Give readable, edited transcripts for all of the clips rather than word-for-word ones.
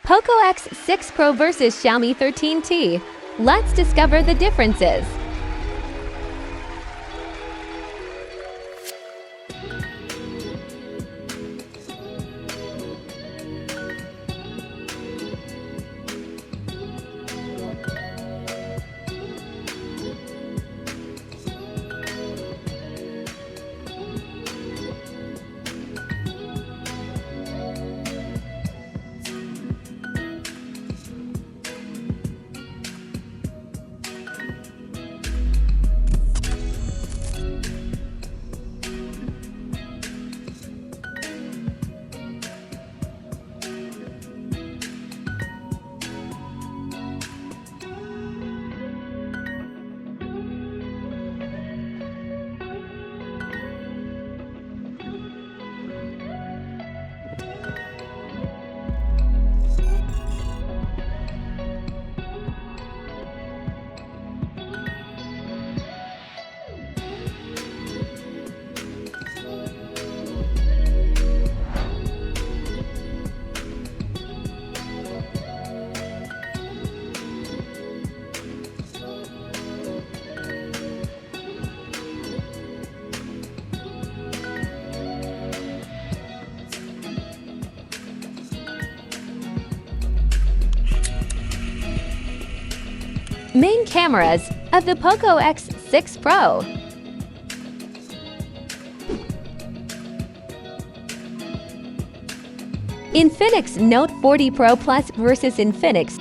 Poco X6 Pro versus Xiaomi 13T. Let's discover the differences. Main cameras of the Poco X6 Pro. Infinix Note 40 Pro Plus versus Infinix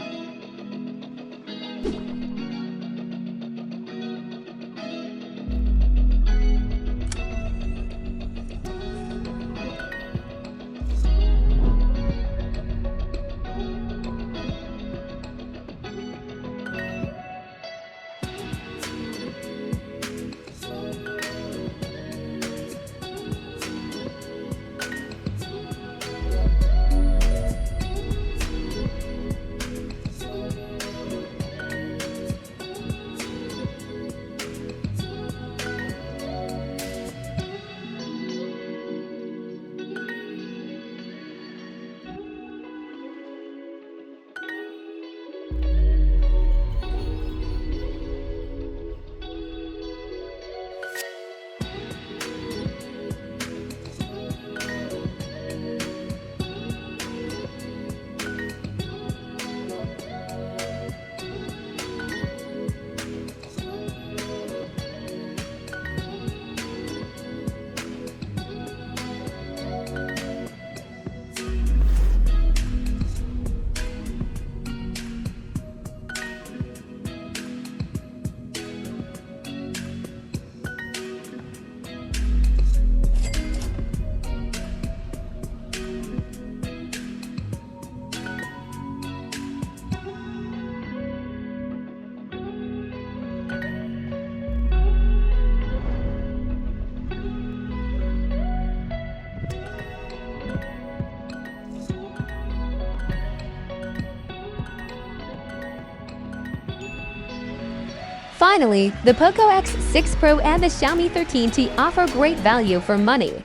Finally, the Poco X6 Pro and the Xiaomi 13T offer great value for money.